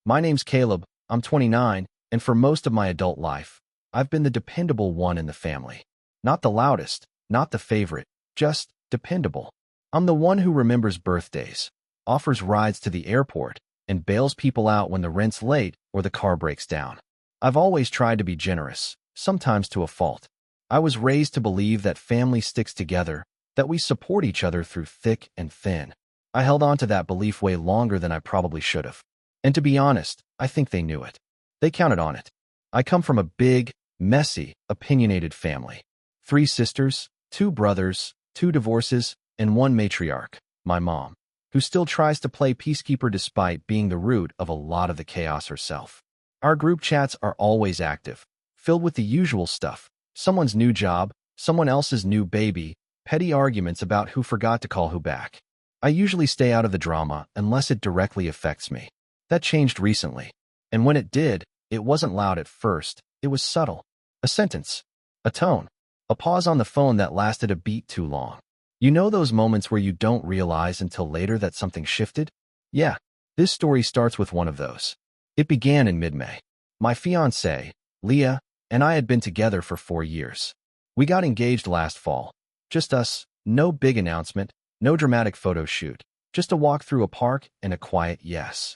My name's Caleb, I'm 29, and for most of my adult life, I've been the dependable one in the family. Not the loudest, not the favorite, just dependable. I'm the one who remembers birthdays, offers rides to the airport, and bails people out when the rent's late or the car breaks down. I've always tried to be generous, sometimes to a fault. I was raised to believe that family sticks together, that we support each other through thick and thin. I held on to that belief way longer than I probably should have. And to be honest, I think they knew it. They counted on it. I come from a big, messy, opinionated family. 3 sisters, 2 brothers, 2 divorces, and 1 matriarch, my mom, who still tries to play peacekeeper despite being the root of a lot of the chaos herself. Our group chats are always active, filled with the usual stuff: someone's new job, someone else's new baby, petty arguments about who forgot to call who back. I usually stay out of the drama unless it directly affects me. That changed recently. And when it did, it wasn't loud at first, it was subtle. A sentence, a tone, a pause on the phone that lasted a beat too long. You know those moments where you don't realize until later that something shifted? Yeah, this story starts with one of those. It began in mid-May. My fiancée, Leah, and I had been together for 4 years. We got engaged last fall. Just us, no big announcement, no dramatic photo shoot, just a walk through a park and a quiet yes.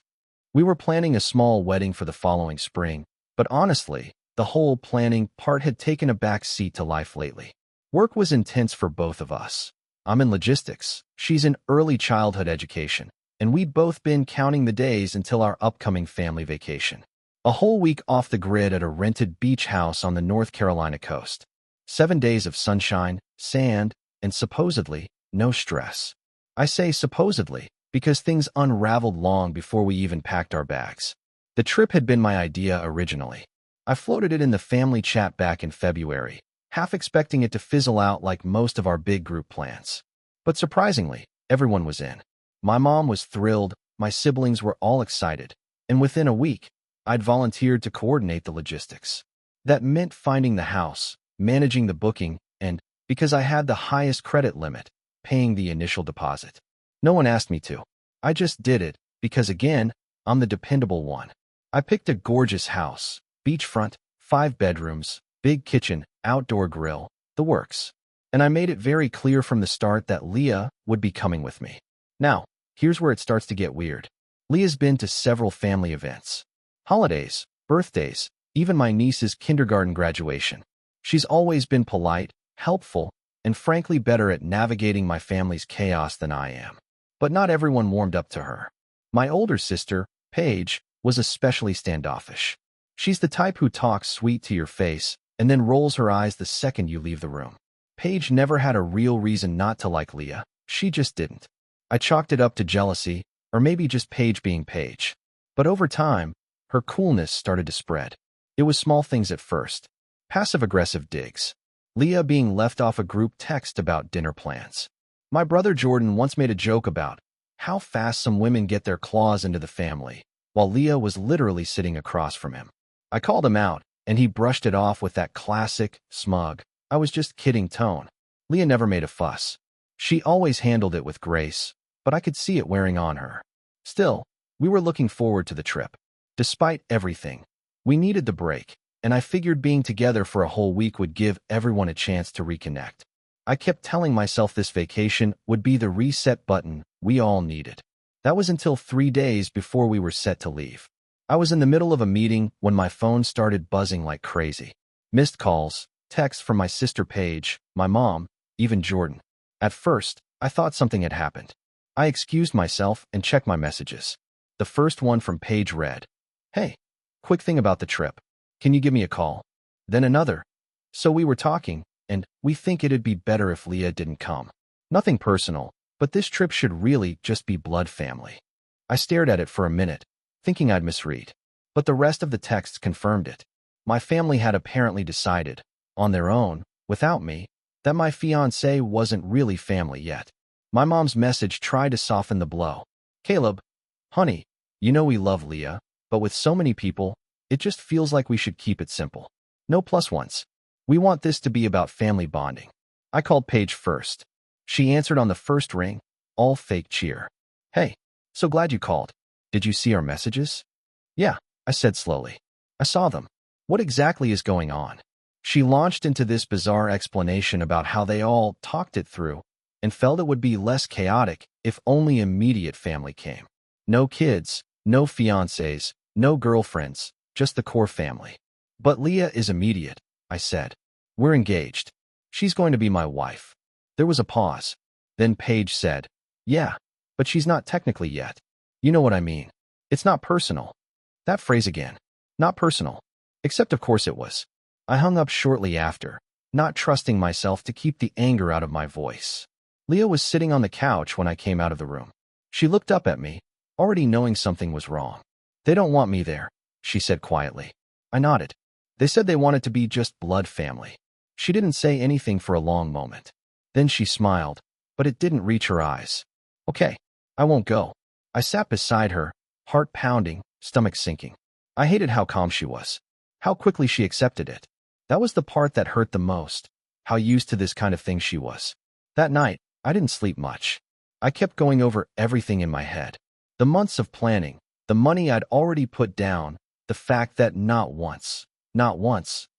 We were planning a small wedding for the following spring, but honestly, the whole planning part had taken a back seat to life lately. Work was intense for both of us. I'm in logistics, she's in early childhood education, and we'd both been counting the days until our upcoming family vacation. A whole week off the grid at a rented beach house on the North Carolina coast. 7 days of sunshine, sand, and supposedly, no stress. I say supposedly, because things unraveled long before we even packed our bags. The trip had been my idea originally. I floated it in the family chat back in February, half expecting it to fizzle out like most of our big group plans. But surprisingly, everyone was in. My mom was thrilled, my siblings were all excited, and within a week, I'd volunteered to coordinate the logistics. That meant finding the house, managing the booking, and, because I had the highest credit limit, paying the initial deposit. No one asked me to. I just did it, because again, I'm the dependable one. I picked a gorgeous house, beachfront, 5 bedrooms, big kitchen, outdoor grill, the works. And I made it very clear from the start that Leah would be coming with me. Now, here's where it starts to get weird. Leah's been to several family events. Holidays, birthdays, even my niece's kindergarten graduation. She's always been polite, helpful, and frankly better at navigating my family's chaos than I am. But not everyone warmed up to her. My older sister, Paige, was especially standoffish. She's the type who talks sweet to your face and then rolls her eyes the second you leave the room. Paige never had a real reason not to like Leah, she just didn't. I chalked it up to jealousy, or maybe just Paige being Paige. But over time, her coolness started to spread. It was small things at first. Passive-aggressive digs. Leah being left off a group text about dinner plans. My brother Jordan once made a joke about how fast some women get their claws into the family, while Leah was literally sitting across from him. I called him out, and he brushed it off with that classic, smug, I was just kidding tone. Leah never made a fuss. She always handled it with grace, but I could see it wearing on her. Still, we were looking forward to the trip. Despite everything, we needed the break, and I figured being together for a whole week would give everyone a chance to reconnect. I kept telling myself this vacation would be the reset button we all needed. That was until 3 days before we were set to leave. I was in the middle of a meeting when my phone started buzzing like crazy. Missed calls, texts from my sister Paige, my mom, even Jordan. At first, I thought something had happened. I excused myself and checked my messages. The first one from Paige read, "Hey, quick thing about the trip. Can you give me a call?" Then another. "So we were talking, and we think it'd be better if Leah didn't come. Nothing personal, but this trip should really just be blood family." I stared at it for a minute, thinking I'd misread. But the rest of the texts confirmed it. My family had apparently decided, on their own, without me, that my fiancé wasn't really family yet. My mom's message tried to soften the blow. "Caleb, honey, you know we love Leah, but with so many people, it just feels like we should keep it simple. No plus ones. We want this to be about family bonding." I called Paige first. She answered on the first ring, all fake cheer. "Hey, so glad you called. Did you see our messages?" Yeah, I said slowly. I saw them. What exactly is going on? She launched into this bizarre explanation about how they all talked it through and felt it would be less chaotic if only immediate family came. No kids, no fiancés, no girlfriends, just the core family. But Leah is immediate, I said. We're engaged. She's going to be my wife. There was a pause. Then Paige said, yeah, but she's not technically yet. You know what I mean. It's not personal. That phrase again. Not personal. Except of course it was. I hung up shortly after, not trusting myself to keep the anger out of my voice. Leah was sitting on the couch when I came out of the room. She looked up at me, already knowing something was wrong. They don't want me there, she said quietly. I nodded. They said they wanted to be just blood family. She didn't say anything for a long moment. Then she smiled, but it didn't reach her eyes. Okay, I won't go. I sat beside her, heart pounding, stomach sinking. I hated how calm she was, how quickly she accepted it. That was the part that hurt the most, how used to this kind of thing she was. That night, I didn't sleep much. I kept going over everything in my head. The months of planning, the money I'd already put down, the fact that not once,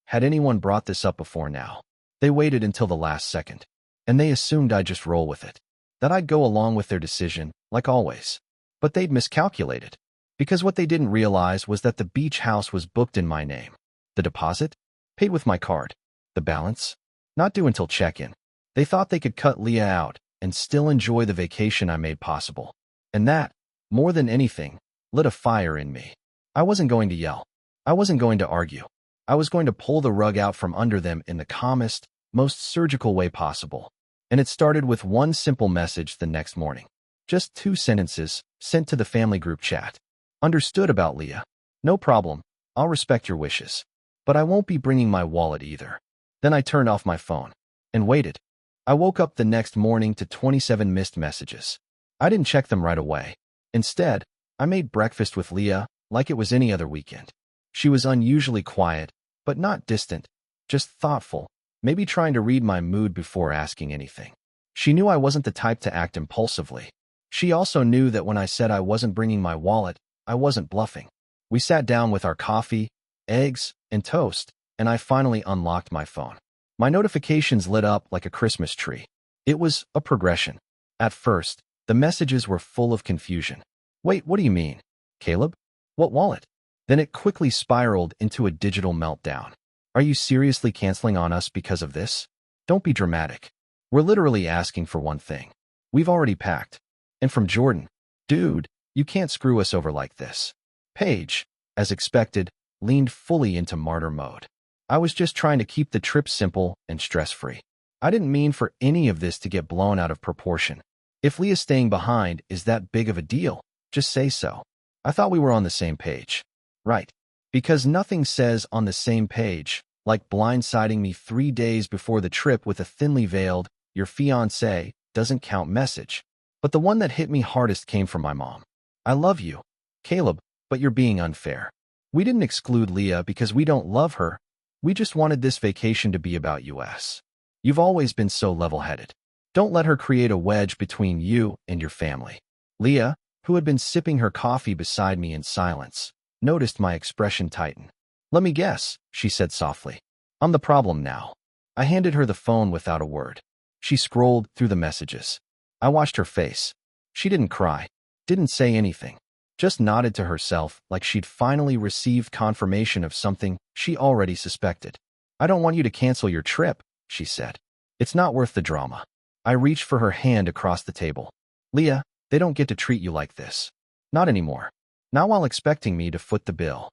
had anyone brought this up before now. They waited until the last second, and they assumed I'd just roll with it, that I'd go along with their decision, like always. But they'd miscalculated, because what they didn't realize was that the beach house was booked in my name. The deposit? Paid with my card. The balance? Not due until check-in. They thought they could cut Leah out and still enjoy the vacation I made possible. And that, more than anything, lit a fire in me. I wasn't going to yell. I wasn't going to argue. I was going to pull the rug out from under them in the calmest, most surgical way possible. And it started with one simple message the next morning. Just 2 sentences, sent to the family group chat. Understood about Leah. No problem. I'll respect your wishes. But I won't be bringing my wallet either. Then I turned off my phone and waited. I woke up the next morning to 27 missed messages. I didn't check them right away. Instead, I made breakfast with Leah like it was any other weekend. She was unusually quiet, but not distant, just thoughtful, maybe trying to read my mood before asking anything. She knew I wasn't the type to act impulsively. She also knew that when I said I wasn't bringing my wallet, I wasn't bluffing. We sat down with our coffee, eggs, and toast, and I finally unlocked my phone. My notifications lit up like a Christmas tree. It was a progression. At first, the messages were full of confusion. Wait, what do you mean? Caleb? What wallet? Then it quickly spiraled into a digital meltdown. Are you seriously canceling on us because of this? Don't be dramatic. We're literally asking for one thing. We've already packed. And from Jordan, dude, you can't screw us over like this. Paige, as expected, leaned fully into martyr mode. I was just trying to keep the trip simple and stress-free. I didn't mean for any of this to get blown out of proportion. If Leah staying behind is that big of a deal, just say so. I thought we were on the same page. Right. Because nothing says on the same page, like blindsiding me 3 days before the trip with a thinly veiled, your fiancé doesn't count message. But the one that hit me hardest came from my mom. I love you, Caleb, but you're being unfair. We didn't exclude Leah because we don't love her. We just wanted this vacation to be about us. You've always been so level-headed. Don't let her create a wedge between you and your family. Leah, who had been sipping her coffee beside me in silence, noticed my expression tighten. Let me guess, she said softly. I'm the problem now. I handed her the phone without a word. She scrolled through the messages. I watched her face. She didn't cry, didn't say anything, just nodded to herself like she'd finally received confirmation of something she already suspected. I don't want you to cancel your trip, she said. It's not worth the drama. I reached for her hand across the table. Leah, they don't get to treat you like this. Not anymore. Not while expecting me to foot the bill.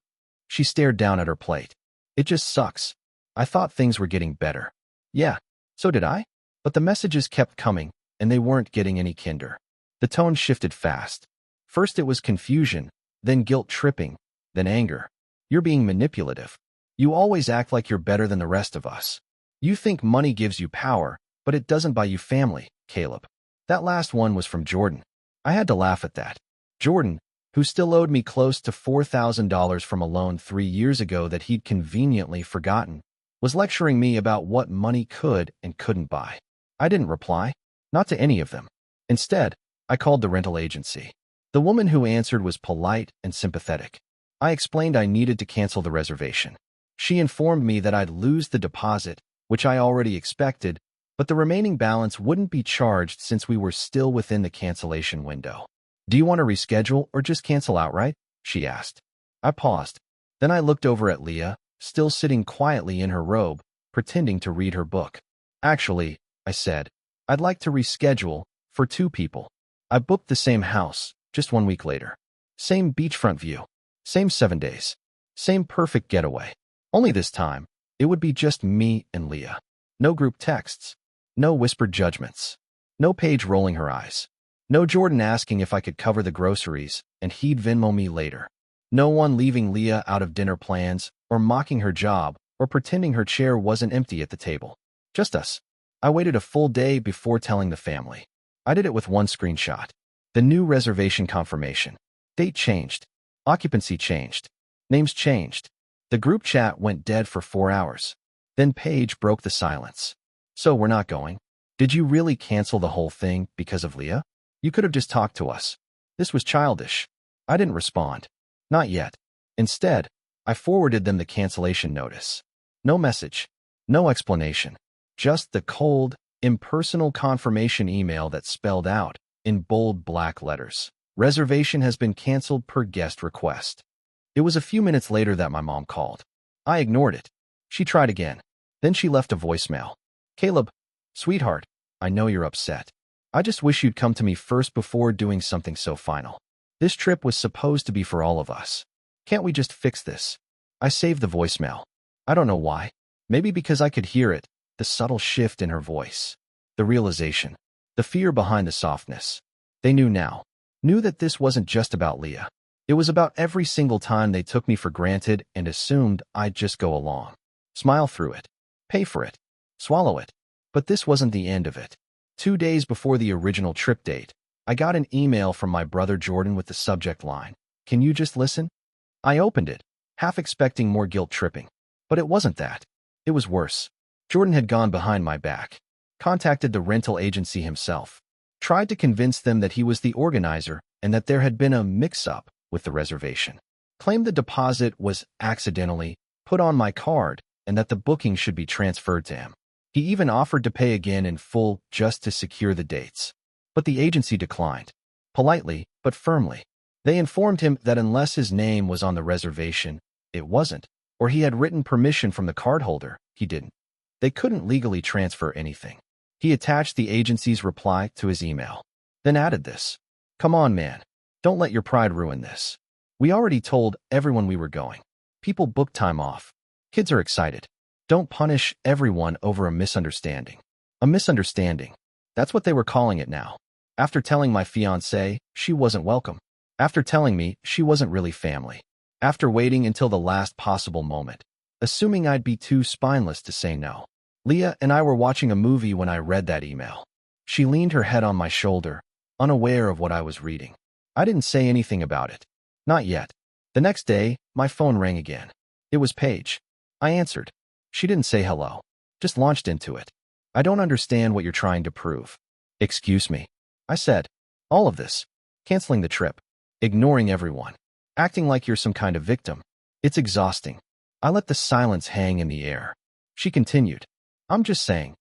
She stared down at her plate. It just sucks. I thought things were getting better. Yeah, so did I. But the messages kept coming, and they weren't getting any kinder. The tone shifted fast. First it was confusion, then guilt-tripping, then anger. You're being manipulative. You always act like you're better than the rest of us. You think money gives you power, but it doesn't buy you family, Caleb. That last one was from Jordan. I had to laugh at that. Jordan, who still owed me close to $4,000 from a loan 3 years ago that he'd conveniently forgotten, was lecturing me about what money could and couldn't buy. I didn't reply, not to any of them. Instead, I called the rental agency. The woman who answered was polite and sympathetic. I explained I needed to cancel the reservation. She informed me that I'd lose the deposit, which I already expected, but the remaining balance wouldn't be charged since we were still within the cancellation window. Do you want to reschedule or just cancel outright? She asked. I paused. Then I looked over at Leah, still sitting quietly in her robe, pretending to read her book. Actually, I said, I'd like to reschedule for 2 people. I booked the same house, just 1 week later. Same beachfront view. Same 7 days. Same perfect getaway. Only this time, it would be just me and Leah. No group texts. No whispered judgments. No Paige rolling her eyes. No Jordan asking if I could cover the groceries and he'd Venmo me later. No one leaving Leah out of dinner plans or mocking her job or pretending her chair wasn't empty at the table. Just us. I waited a full day before telling the family. I did it with 1 screenshot. The new reservation confirmation. Date changed. Occupancy changed. Names changed. The group chat went dead for 4 hours. Then Paige broke the silence. So we're not going? Did you really cancel the whole thing because of Leah? You could have just talked to us. This was childish. I didn't respond. Not yet. Instead, I forwarded them the cancellation notice. No message. No explanation. Just the cold, impersonal confirmation email that spelled out, in bold black letters, reservation has been canceled per guest request. It was a few minutes later that my mom called. I ignored it. She tried again. Then she left a voicemail. Caleb, sweetheart, I know you're upset. I just wish you'd come to me first before doing something so final. This trip was supposed to be for all of us. Can't we just fix this? I saved the voicemail. I don't know why. Maybe because I could hear it, the subtle shift in her voice. The realization. The fear behind the softness. They knew now. Knew that this wasn't just about Leah. It was about every single time they took me for granted and assumed I'd just go along. Smile through it. Pay for it. Swallow it. But this wasn't the end of it. 2 days before the original trip date, I got an email from my brother Jordan with the subject line, "Can you just listen?" I opened it, half expecting more guilt tripping. But it wasn't that. It was worse. Jordan had gone behind my back, contacted the rental agency himself, tried to convince them that he was the organizer and that there had been a mix-up with the reservation, claimed the deposit was accidentally put on my card and that the booking should be transferred to him. He even offered to pay again in full just to secure the dates. But the agency declined, politely but firmly. They informed him that unless his name was on the reservation, it wasn't, or he had written permission from the cardholder, he didn't. They couldn't legally transfer anything. He attached the agency's reply to his email, then added this. "Come on, man. Don't let your pride ruin this. We already told everyone we were going. People book time off. Kids are excited. Don't punish everyone over a misunderstanding." A misunderstanding. That's what they were calling it now. After telling my fiancée she wasn't welcome. After telling me she wasn't really family. After waiting until the last possible moment, assuming I'd be too spineless to say no. Leah and I were watching a movie when I read that email. She leaned her head on my shoulder, unaware of what I was reading. I didn't say anything about it. Not yet. The next day, my phone rang again. It was Paige. I answered. She didn't say hello, just launched into it. "I don't understand what you're trying to prove." "Excuse me," I said. "All of this. Canceling the trip. Ignoring everyone. Acting like you're some kind of victim. It's exhausting." I let the silence hang in the air. She continued. "I'm just saying.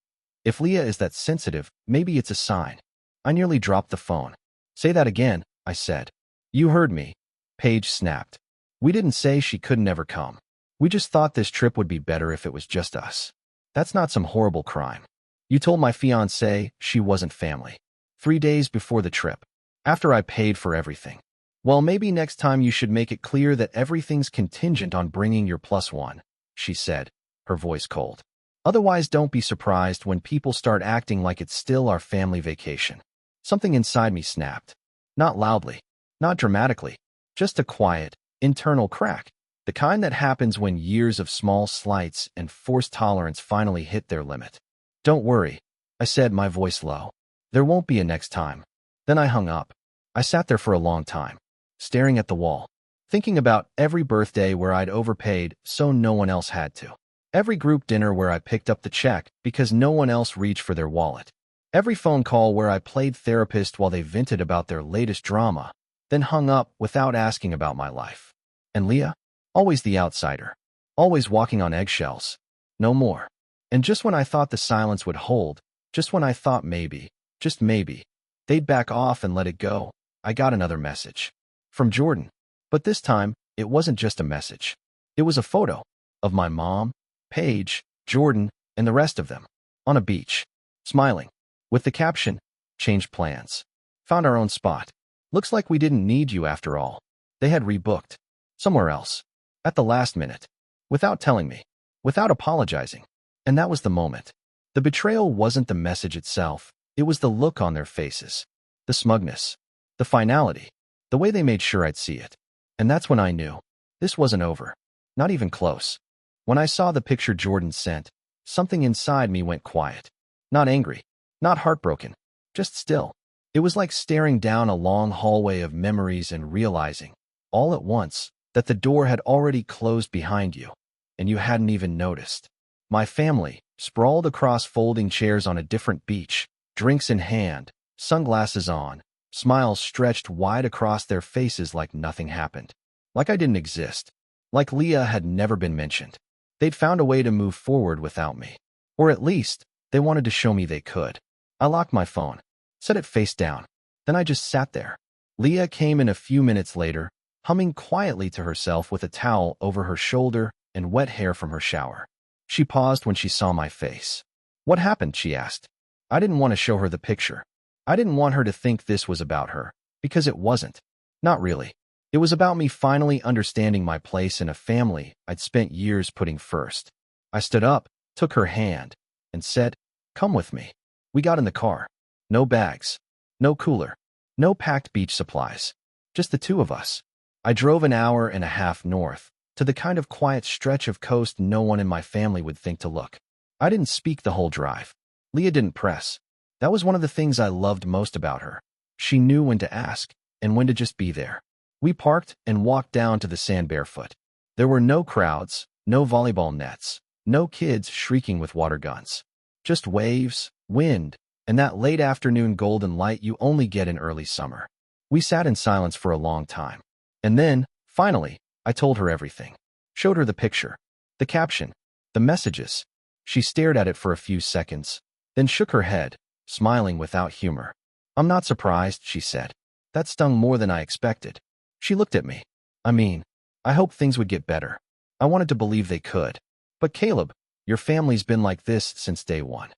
If Leah is that sensitive, maybe it's a sign." I nearly dropped the phone. "Say that again," I said. "You heard me." Paige snapped. "We didn't say she couldn't ever come. We just thought this trip would be better if it was just us. That's not some horrible crime. You told my fiancée she wasn't family. 3 days before the trip. After I paid for everything. Well, maybe next time you should make it clear that everything's contingent on bringing your +1, she said, her voice cold. Otherwise, don't be surprised when people start acting like it's still our family vacation. Something inside me snapped. Not loudly, not dramatically, just a quiet, internal crack. The kind that happens when years of small slights and forced tolerance finally hit their limit. "Don't worry," I said, my voice low. "There won't be a next time." Then I hung up. I sat there for a long time, staring at the wall, thinking about every birthday where I'd overpaid so no one else had to. Every group dinner where I picked up the check because no one else reached for their wallet. Every phone call where I played therapist while they vented about their latest drama, then hung up without asking about my life. And Leah? Always the outsider. Always walking on eggshells. No more. And just when I thought the silence would hold, just when I thought maybe, just maybe, they'd back off and let it go, I got another message. From Jordan. But this time, it wasn't just a message. It was a photo of my mom, Paige, Jordan, and the rest of them, on a beach, smiling, with the caption, "Changed plans. Found our own spot. Looks like we didn't need you after all." They had rebooked. Somewhere else. At the last minute. Without telling me. Without apologizing. And that was the moment. The betrayal wasn't the message itself. It was the look on their faces. The smugness. The finality. The way they made sure I'd see it. And that's when I knew. This wasn't over. Not even close. When I saw the picture Jordan sent, something inside me went quiet. Not angry. Not heartbroken. Just still. It was like staring down a long hallway of memories and realizing, all at once, that the door had already closed behind you, and you hadn't even noticed. My family, sprawled across folding chairs on a different beach, drinks in hand, sunglasses on, smiles stretched wide across their faces like nothing happened. Like I didn't exist. Like Leah had never been mentioned. They'd found a way to move forward without me. Or at least, they wanted to show me they could. I locked my phone, set it face down. Then I just sat there. Leah came in a few minutes later, humming quietly to herself with a towel over her shoulder and wet hair from her shower. She paused when she saw my face. "What happened?" she asked. I didn't want to show her the picture. I didn't want her to think this was about her, because it wasn't. Not really. It was about me finally understanding my place in a family I'd spent years putting first. I stood up, took her hand, and said, "Come with me." We got in the car. No bags. No cooler. No packed beach supplies. Just the two of us. I drove an hour and a half north, to the kind of quiet stretch of coast no one in my family would think to look. I didn't speak the whole drive. Leah didn't press. That was one of the things I loved most about her. She knew when to ask, and when to just be there. We parked and walked down to the sand barefoot. There were no crowds, no volleyball nets, no kids shrieking with water guns. Just waves, wind, and that late afternoon golden light you only get in early summer. We sat in silence for a long time. And then, finally, I told her everything. Showed her the picture, the caption, the messages. She stared at it for a few seconds, then shook her head, smiling without humor. "I'm not surprised," she said. "That stung more than I expected." She looked at me. I hoped things would get better. I wanted to believe they could. "But Caleb, your family's been like this since day one."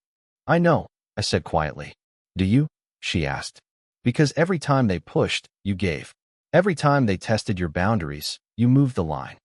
"I know," I said quietly. "Do you?" she asked. "Because every time they pushed, you gave. Every time they tested your boundaries, you moved the line."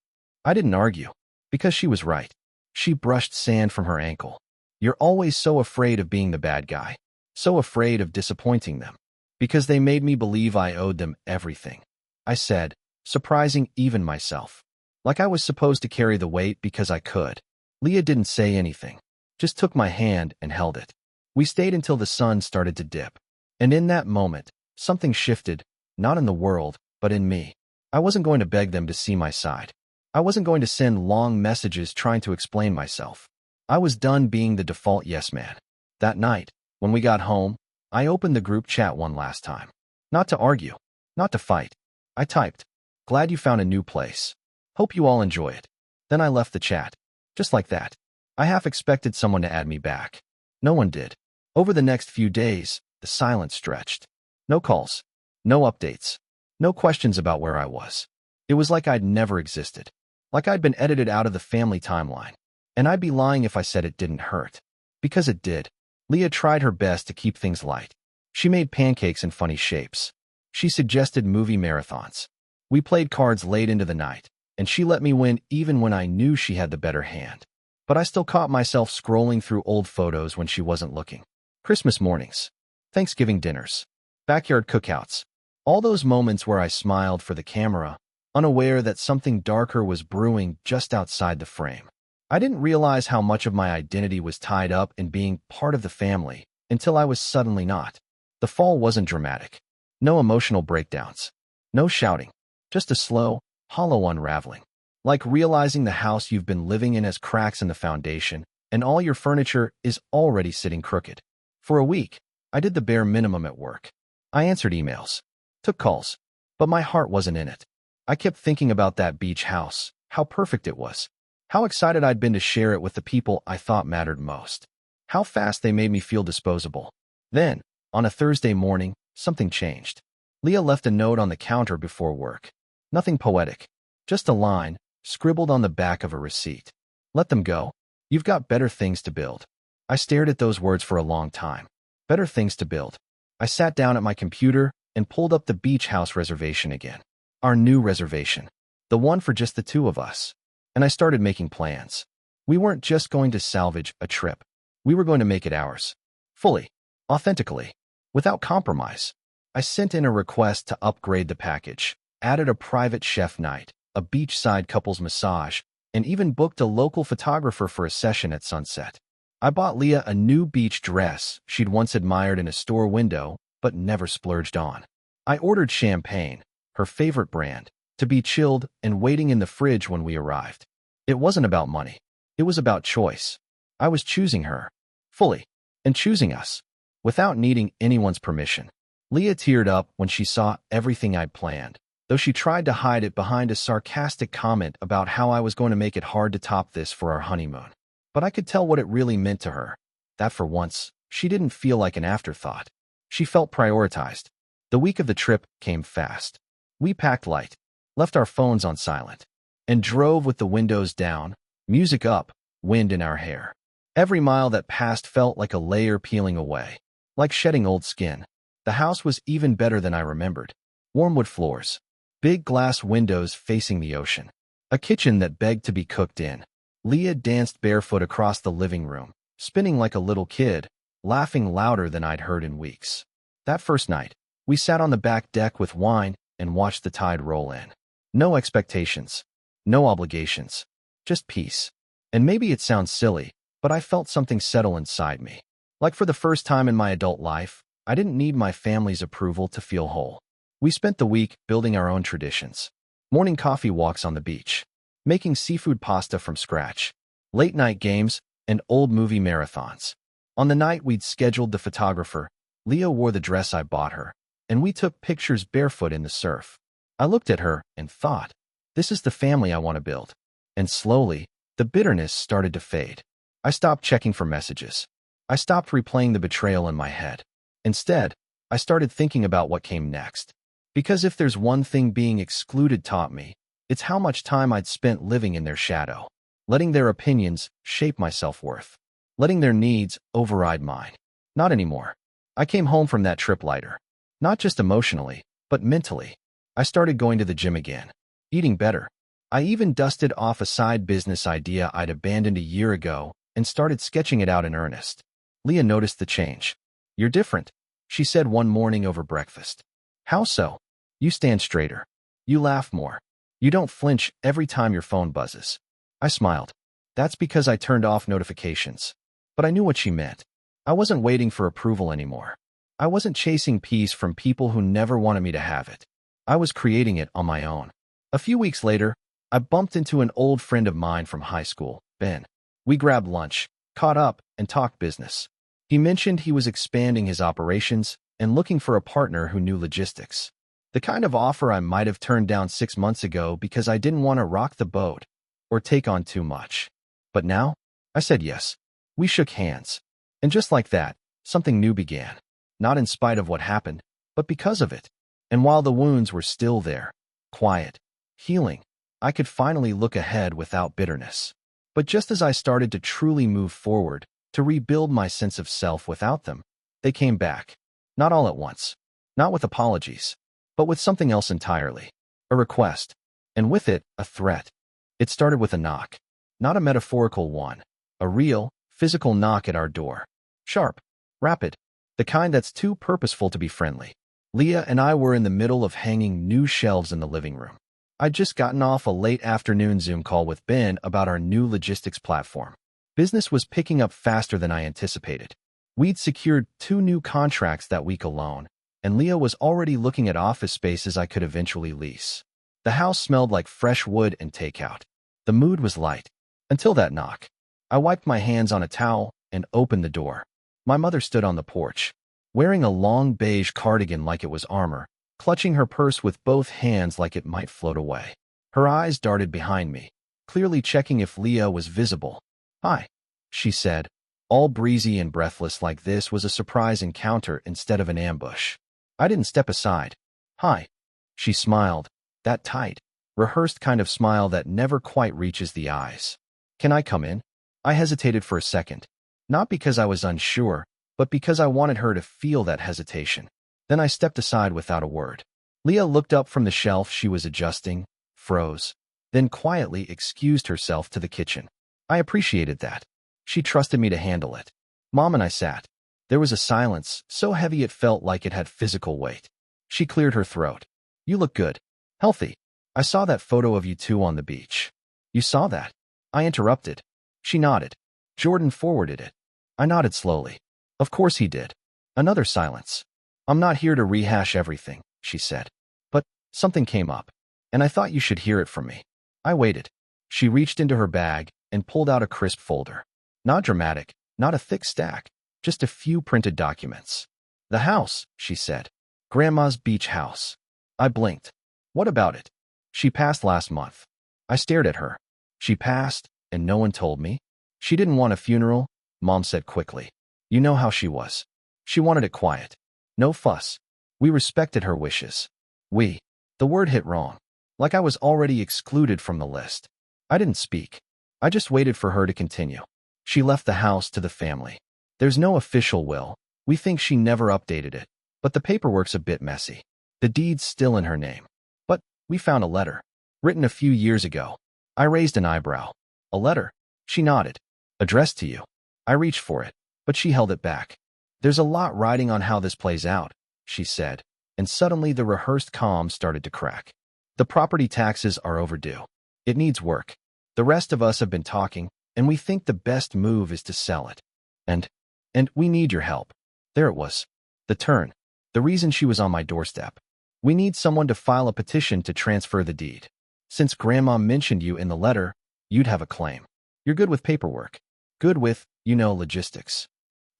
I didn't argue, because she was right. She brushed sand from her ankle. "You're always so afraid of being the bad guy. So afraid of disappointing them. Because they made me believe I owed them everything," I said, surprising even myself. Like I was supposed to carry the weight because I could. Leah didn't say anything, just took my hand and held it. We stayed until the sun started to dip. And in that moment, something shifted, not in the world, but in me. I wasn't going to beg them to see my side. I wasn't going to send long messages trying to explain myself. I was done being the default yes man. That night, when we got home, I opened the group chat one last time. Not to argue, not to fight. I typed, "Glad you found a new place. Hope you all enjoy it." Then I left the chat. Just like that. I half expected someone to add me back. No one did. Over the next few days, the silence stretched. No calls. No updates. No questions about where I was. It was like I'd never existed. Like I'd been edited out of the family timeline. And I'd be lying if I said it didn't hurt. Because it did. Leah tried her best to keep things light. She made pancakes in funny shapes. She suggested movie marathons. We played cards late into the night, and she let me win even when I knew she had the better hand. But I still caught myself scrolling through old photos when she wasn't looking. Christmas mornings. Thanksgiving dinners. Backyard cookouts. All those moments where I smiled for the camera, unaware that something darker was brewing just outside the frame. I didn't realize how much of my identity was tied up in being part of the family until I was suddenly not. The fall wasn't dramatic. No emotional breakdowns. No shouting. Just a slow, hollow unraveling. Like realizing the house you've been living in has cracks in the foundation, and all your furniture is already sitting crooked. For a week, I did the bare minimum at work. I answered emails, took calls, but my heart wasn't in it. I kept thinking about that beach house, how perfect it was, how excited I'd been to share it with the people I thought mattered most, how fast they made me feel disposable. Then, on a Thursday morning, something changed. Leah left a note on the counter before work. Nothing poetic, just a line, scribbled on the back of a receipt. Let them go. You've got better things to build. I stared at those words for a long time. Better things to build. I sat down at my computer and pulled up the beach house reservation again. Our new reservation. The one for just the two of us. And I started making plans. We weren't just going to salvage a trip. We were going to make it ours. Fully. Authentically. Without compromise. I sent in a request to upgrade the package, added a private chef night, a beachside couples massage, and even booked a local photographer for a session at sunset. I bought Leah a new beach dress she'd once admired in a store window, but never splurged on. I ordered champagne, her favorite brand, to be chilled and waiting in the fridge when we arrived. It wasn't about money. It was about choice. I was choosing her. Fully. And choosing us. Without needing anyone's permission. Leah teared up when she saw everything I'd planned, though she tried to hide it behind a sarcastic comment about how I was going to make it hard to top this for our honeymoon. But I could tell what it really meant to her, that for once, she didn't feel like an afterthought. She felt prioritized. The week of the trip came fast. We packed light, left our phones on silent, and drove with the windows down, music up, wind in our hair. Every mile that passed felt like a layer peeling away, like shedding old skin. The house was even better than I remembered. Warm wood floors, big glass windows facing the ocean, a kitchen that begged to be cooked in. Leah danced barefoot across the living room, spinning like a little kid, laughing louder than I'd heard in weeks. That first night, we sat on the back deck with wine and watched the tide roll in. No expectations, no obligations, just peace. And maybe it sounds silly, but I felt something settle inside me. Like for the first time in my adult life, I didn't need my family's approval to feel whole. We spent the week building our own traditions. Morning coffee walks on the beach, making seafood pasta from scratch, late-night games, and old movie marathons. On the night we'd scheduled the photographer, Leah wore the dress I bought her, and we took pictures barefoot in the surf. I looked at her and thought, this is the family I want to build. And slowly, the bitterness started to fade. I stopped checking for messages. I stopped replaying the betrayal in my head. Instead, I started thinking about what came next. Because if there's one thing being excluded taught me, it's how much time I'd spent living in their shadow, letting their opinions shape my self-worth, letting their needs override mine. Not anymore. I came home from that trip lighter. Not just emotionally, but mentally. I started going to the gym again, eating better. I even dusted off a side business idea I'd abandoned a year ago and started sketching it out in earnest. Leah noticed the change. You're different, she said one morning over breakfast. How so? You stand straighter. You laugh more. You don't flinch every time your phone buzzes. I smiled. That's because I turned off notifications. But I knew what she meant. I wasn't waiting for approval anymore. I wasn't chasing peace from people who never wanted me to have it. I was creating it on my own. A few weeks later, I bumped into an old friend of mine from high school, Ben. We grabbed lunch, caught up, and talked business. He mentioned he was expanding his operations and looking for a partner who knew logistics. The kind of offer I might have turned down 6 months ago because I didn't want to rock the boat or take on too much. But now, I said yes. We shook hands. And just like that, something new began. Not in spite of what happened, but because of it. And while the wounds were still there, quiet, healing, I could finally look ahead without bitterness. But just as I started to truly move forward, to rebuild my sense of self without them, they came back. Not all at once. Not with apologies. But with something else entirely. A request. And with it, a threat. It started with a knock. Not a metaphorical one. A real, physical knock at our door. Sharp. Rapid. The kind that's too purposeful to be friendly. Leah and I were in the middle of hanging new shelves in the living room. I'd just gotten off a late afternoon Zoom call with Ben about our new logistics platform. Business was picking up faster than I anticipated. We'd secured 2 new contracts that week alone, and Leah was already looking at office spaces I could eventually lease. The house smelled like fresh wood and takeout. The mood was light. Until that knock. I wiped my hands on a towel and opened the door. My mother stood on the porch, wearing a long beige cardigan like it was armor, clutching her purse with both hands like it might float away. Her eyes darted behind me, clearly checking if Leah was visible. "Hi," she said, all breezy and breathless like this was a surprise encounter instead of an ambush. I didn't step aside. "Hi." She smiled, that tight, rehearsed kind of smile that never quite reaches the eyes. "Can I come in?" I hesitated for a second, not because I was unsure, but because I wanted her to feel that hesitation. Then I stepped aside without a word. Leah looked up from the shelf she was adjusting, froze, then quietly excused herself to the kitchen. I appreciated that. She trusted me to handle it. Mom and I sat. There was a silence, so heavy it felt like it had physical weight. She cleared her throat. "You look good. Healthy. I saw that photo of you two on the beach." "You saw that?" I interrupted. She nodded. "Jordan forwarded it." I nodded slowly. "Of course he did." Another silence. "I'm not here to rehash everything," she said. "But something came up, and I thought you should hear it from me." I waited. She reached into her bag and pulled out a crisp folder. Not dramatic, not a thick stack, just a few printed documents. "The house," she said. "Grandma's beach house." I blinked. "What about it?" "She passed last month." I stared at her. "She passed, and no one told me?" "She didn't want a funeral," Mom said quickly. "You know how she was. She wanted it quiet. No fuss. We respected her wishes." The word hit wrong. Like I was already excluded from the list. I didn't speak. I just waited for her to continue. "She left the house to the family. There's no official will. We think she never updated it, but the paperwork's a bit messy. The deed's still in her name. But we found a letter. Written a few years ago." I raised an eyebrow. "A letter?" She nodded. "Addressed to you." I reached for it, but she held it back. "There's a lot riding on how this plays out," she said, and suddenly the rehearsed calm started to crack. "The property taxes are overdue. It needs work. The rest of us have been talking, and we think the best move is to sell it. And we need your help." There it was. The turn. The reason she was on my doorstep. "We need someone to file a petition to transfer the deed. Since Grandma mentioned you in the letter, you'd have a claim. You're good with paperwork. Good with, logistics."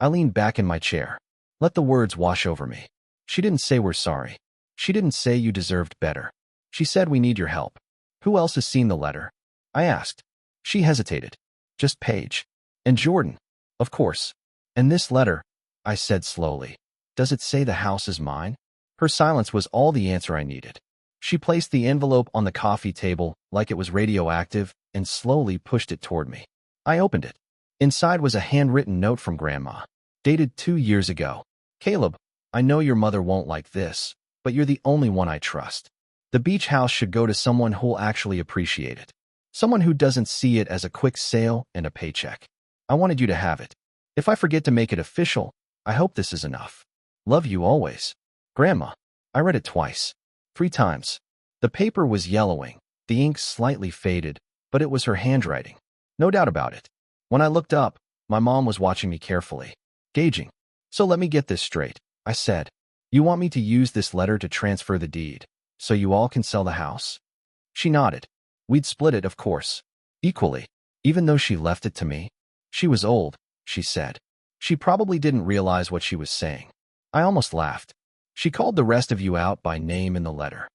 I leaned back in my chair. Let the words wash over me. She didn't say we're sorry. She didn't say you deserved better. She said we need your help. "Who else has seen the letter?" I asked. She hesitated. "Just Paige. And Jordan. Of course." "And this letter," I said slowly. "Does it say the house is mine?" Her silence was all the answer I needed. She placed the envelope on the coffee table like it was radioactive and slowly pushed it toward me. I opened it. Inside was a handwritten note from Grandma, dated 2 years ago. "Caleb, I know your mother won't like this, but you're the only one I trust. The beach house should go to someone who'll actually appreciate it. Someone who doesn't see it as a quick sale and a paycheck. I wanted you to have it. If I forget to make it official, I hope this is enough. Love you always. Grandma." I read it twice. 3 times. The paper was yellowing, the ink slightly faded, but it was her handwriting. No doubt about it. When I looked up, my mom was watching me carefully, gauging. "So let me get this straight," I said. "You want me to use this letter to transfer the deed, so you all can sell the house?" She nodded. "We'd split it, of course. Equally, even though she left it to me." She was old, she said. She probably didn't realize what she was saying. I almost laughed. "She called the rest of you out by name in the letter."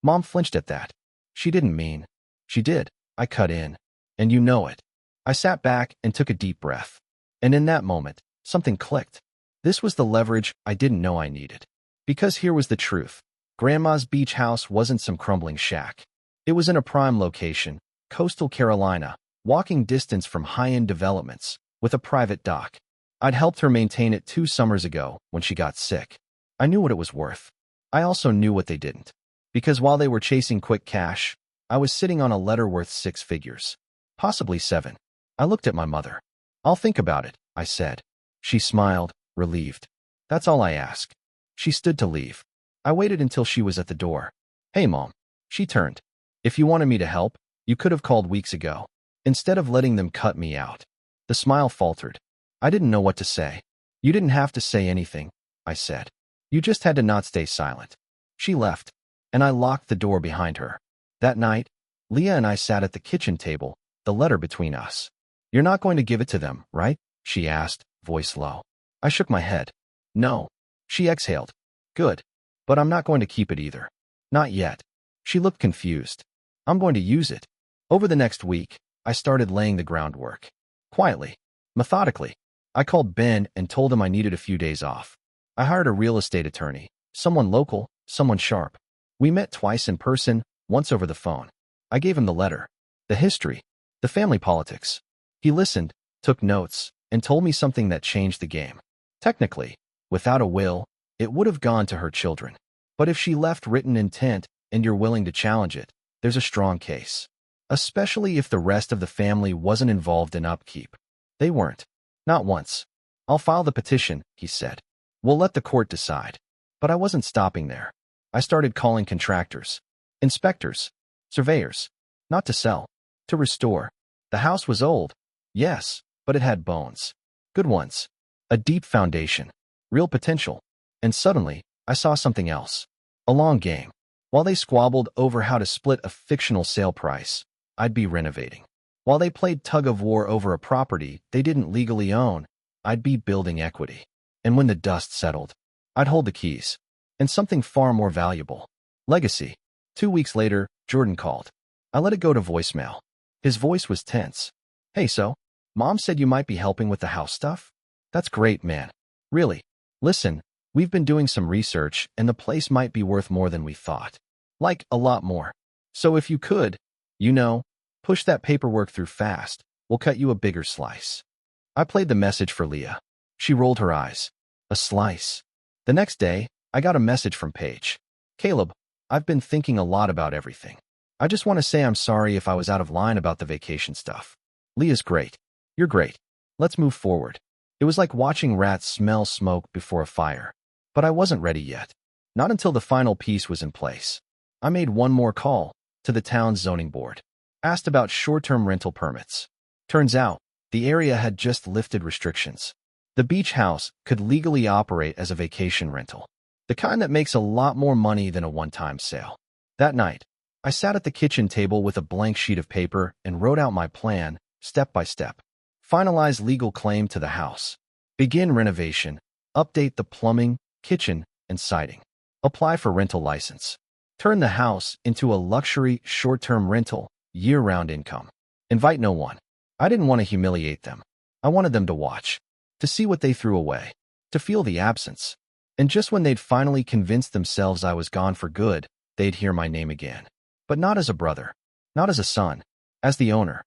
Mom flinched at that. "She didn't mean." "She did," I cut in. "And you know it." I sat back and took a deep breath. And in that moment, something clicked. This was the leverage I didn't know I needed. Because here was the truth. Grandma's beach house wasn't some crumbling shack. It was in a prime location, coastal Carolina, walking distance from high-end developments, with a private dock. I'd helped her maintain it 2 summers ago when she got sick. I knew what it was worth. I also knew what they didn't. Because while they were chasing quick cash, I was sitting on a letter worth 6 figures. Possibly 7. I looked at my mother. "I'll think about it," I said. She smiled, relieved. "That's all I ask." She stood to leave. I waited until she was at the door. "Hey, Mom." She turned. "If you wanted me to help, you could have called weeks ago, instead of letting them cut me out." The smile faltered. I didn't know what to say. "You didn't have to say anything," I said. "You just had to not stay silent." She left, and I locked the door behind her. That night, Leah and I sat at the kitchen table, the letter between us. "You're not going to give it to them, right?" she asked, voice low. I shook my head. "No." She exhaled. "Good. But I'm not going to keep it either. Not yet. She looked confused. I'm going to use it. Over the next week, I started laying the groundwork. Quietly, methodically. I called Ben and told him I needed a few days off. I hired a real estate attorney, someone local, someone sharp. We met twice in person, once over the phone. I gave him the letter, the history, the family politics. He listened, took notes, and told me something that changed the game. Technically, without a will, it would have gone to her children. But if she left written intent and you're willing to challenge it, there's a strong case. Especially if the rest of the family wasn't involved in upkeep. They weren't. Not once. I'll file the petition, he said. We'll let the court decide. But I wasn't stopping there. I started calling contractors, inspectors, surveyors. Not to sell, to restore. The house was old, yes, but it had bones. Good ones. A deep foundation. Real potential. And suddenly, I saw something else. A long game. While they squabbled over how to split a fictional sale price, I'd be renovating. While they played tug-of-war over a property they didn't legally own, I'd be building equity. And when the dust settled, I'd hold the keys. And something far more valuable. Legacy. 2 weeks later, Jordan called. I let it go to voicemail. His voice was tense. Hey, so? Mom said you might be helping with the house stuff? That's great, man. Really. Listen, we've been doing some research and the place might be worth more than we thought. Like, a lot more. So if you could, push that paperwork through fast. We'll cut you a bigger slice. I played the message for Leah. She rolled her eyes. A slice. The next day, I got a message from Paige. Caleb, I've been thinking a lot about everything. I just want to say I'm sorry if I was out of line about the vacation stuff. Leah's great. You're great. Let's move forward. It was like watching rats smell smoke before a fire. But I wasn't ready yet. Not until the final piece was in place. I made one more call to the town's zoning board. Asked about short-term rental permits. Turns out, the area had just lifted restrictions. The beach house could legally operate as a vacation rental. The kind that makes a lot more money than a one-time sale. That night, I sat at the kitchen table with a blank sheet of paper and wrote out my plan, step by step. Finalize legal claim to the house. Begin renovation. Update the plumbing, kitchen, and siding. Apply for rental license. Turn the house into a luxury short-term rental, year-round income. Invite no one. I didn't want to humiliate them. I wanted them to watch. To see what they threw away. To feel the absence. And just when they'd finally convinced themselves I was gone for good, they'd hear my name again. But not as a brother. Not as a son. As the owner.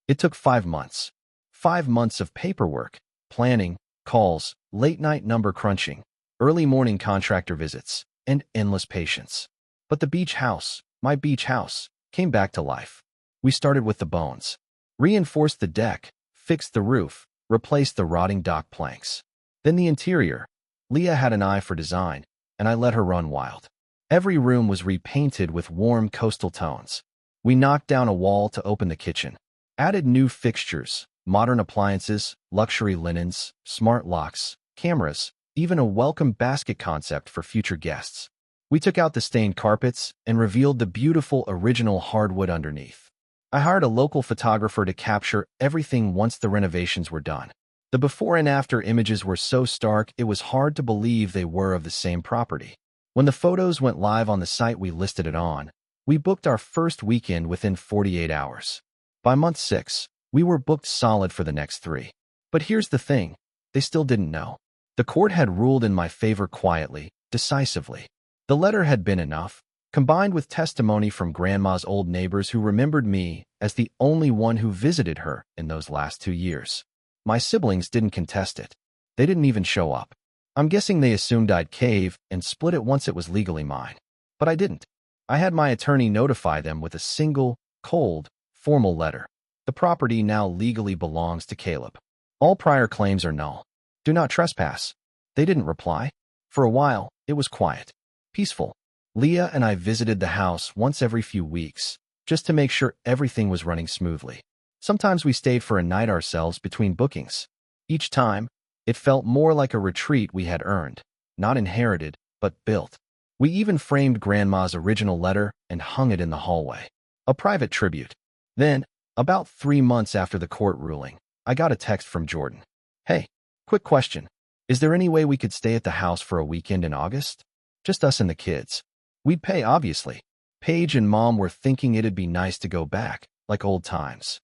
It took 5 months. 5 months of paperwork, planning, calls, late-night number crunching, early morning contractor visits, and endless patience. But the beach house, my beach house, came back to life. We started with the bones. Reinforced the deck, fixed the roof, replaced the rotting dock planks. Then the interior. Leah had an eye for design, and I let her run wild. Every room was repainted with warm coastal tones. We knocked down a wall to open the kitchen. Added new fixtures, modern appliances, luxury linens, smart locks, cameras, even a welcome basket concept for future guests. We took out the stained carpets and revealed the beautiful original hardwood underneath. I hired a local photographer to capture everything once the renovations were done. The before and after images were so stark it was hard to believe they were of the same property. When the photos went live on the site we listed it on, we booked our first weekend within 48 hours. By month 6, we were booked solid for the next 3. But here's the thing, they still didn't know. The court had ruled in my favor quietly, decisively. The letter had been enough, combined with testimony from Grandma's old neighbors who remembered me as the only one who visited her in those last 2 years. My siblings didn't contest it. They didn't even show up. I'm guessing they assumed I'd cave and split it once it was legally mine. But I didn't. I had my attorney notify them with a single, cold, formal letter. The property now legally belongs to Caleb. All prior claims are null. Do not trespass. They didn't reply. For a while, it was quiet. Peaceful. Leah and I visited the house once every few weeks, just to make sure everything was running smoothly. Sometimes we stayed for a night ourselves between bookings. Each time, it felt more like a retreat we had earned, not inherited, but built. We even framed Grandma's original letter and hung it in the hallway. A private tribute. Then, about 3 months after the court ruling, I got a text from Jordan. Hey, quick question. Is there any way we could stay at the house for a weekend in August? Just us and the kids. We'd pay, obviously. Paige and Mom were thinking it'd be nice to go back, like old times.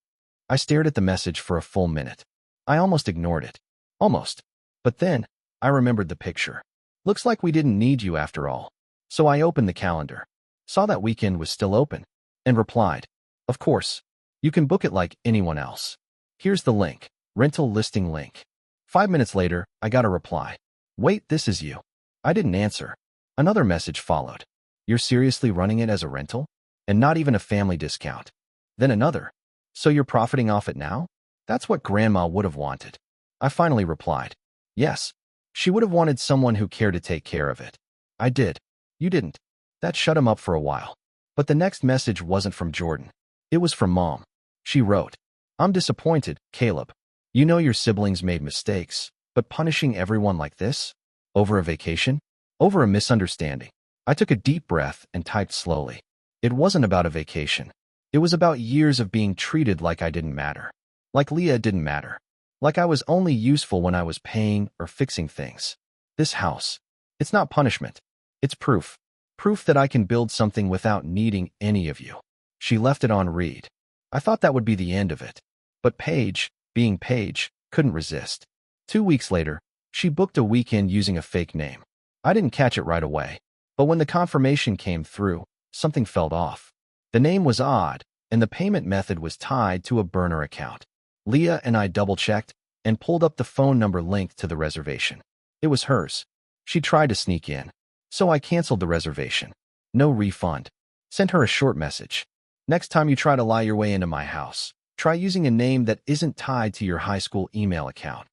I stared at the message for a full minute. I almost ignored it. Almost. But then, I remembered the picture. Looks like we didn't need you after all. So I opened the calendar, saw that weekend was still open, and replied, "Of course. You can book it like anyone else. Here's the link, rental listing link." 5 minutes later, I got a reply. "Wait, this is you." I didn't answer. Another message followed. "You're seriously running it as a rental? And not even a family discount?" Then another. "So you're profiting off it now? That's what Grandma would have wanted." I finally replied, "Yes. She would have wanted someone who cared to take care of it." "I did. You didn't." That shut him up for a while. But the next message wasn't from Jordan. It was from Mom. She wrote, "I'm disappointed, Caleb. You know your siblings made mistakes, but punishing everyone like this? Over a vacation? Over a misunderstanding?" I took a deep breath and typed slowly. It wasn't about a vacation. It was about years of being treated like I didn't matter. Like Leah didn't matter. Like I was only useful when I was paying or fixing things. This house. It's not punishment. It's proof. Proof that I can build something without needing any of you. She left it on read. I thought that would be the end of it. But Paige, being Paige, couldn't resist. 2 weeks later, she booked a weekend using a fake name. I didn't catch it right away. But when the confirmation came through, something felt off. The name was odd, and the payment method was tied to a burner account. Leah and I double-checked and pulled up the phone number linked to the reservation. It was hers. She tried to sneak in. So I canceled the reservation. No refund. Sent her a short message. "Next time you try to lie your way into my house, try using a name that isn't tied to your high school email account."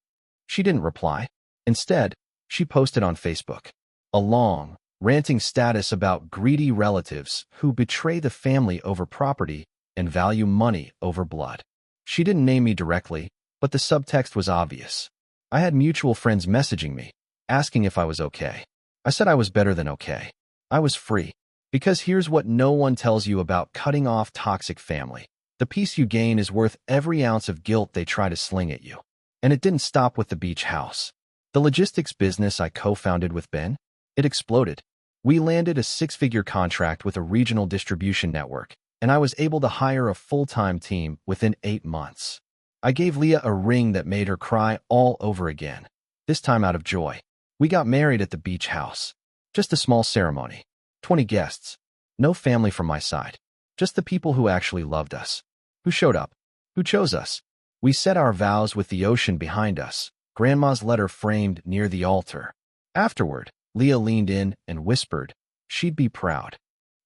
She didn't reply. Instead, she posted on Facebook a long, ranting status about greedy relatives who betray the family over property and value money over blood. She didn't name me directly, but the subtext was obvious. I had mutual friends messaging me, asking if I was okay. I said I was better than okay. I was free. Because here's what no one tells you about cutting off toxic family. The peace you gain is worth every ounce of guilt they try to sling at you. And it didn't stop with the beach house. The logistics business I co-founded with Ben, it exploded. We landed a 6-figure contract with a regional distribution network, and I was able to hire a full-time team within 8 months. I gave Leah a ring that made her cry all over again, this time out of joy. We got married at the beach house. Just a small ceremony. 20 guests. No family from my side. Just the people who actually loved us. Who showed up. Who chose us. We said our vows with the ocean behind us, Grandma's letter framed near the altar. Afterward, Leah leaned in and whispered, she'd be proud.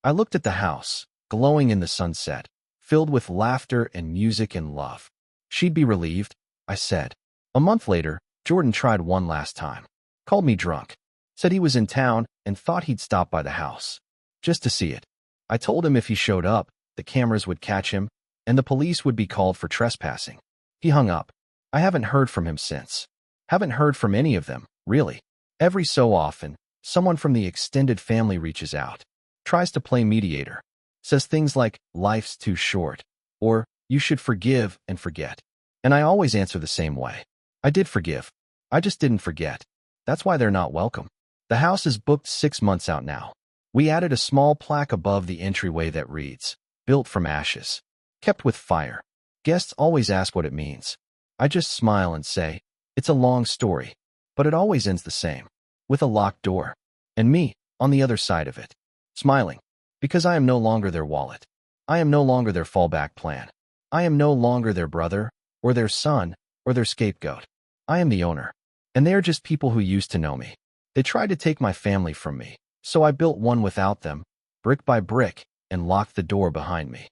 I looked at the house, glowing in the sunset, filled with laughter and music and love. She'd be relieved, I said. A month later, Jordan tried one last time. Called me drunk. Said he was in town and thought he'd stop by the house. Just to see it. I told him if he showed up, the cameras would catch him, and the police would be called for trespassing. He hung up. I haven't heard from him since. Haven't heard from any of them, really. Every so often, someone from the extended family reaches out, tries to play mediator, says things like, life's too short, or you should forgive and forget. And I always answer the same way. I did forgive. I just didn't forget. That's why they're not welcome. The house is booked 6 months out now. We added a small plaque above the entryway that reads, built from ashes, kept with fire. Guests always ask what it means. I just smile and say, it's a long story, but it always ends the same, with a locked door. And me, on the other side of it, smiling, because I am no longer their wallet. I am no longer their fallback plan. I am no longer their brother, or their son, or their scapegoat. I am the owner. And they are just people who used to know me. They tried to take my family from me, so I built one without them, brick by brick, and locked the door behind me.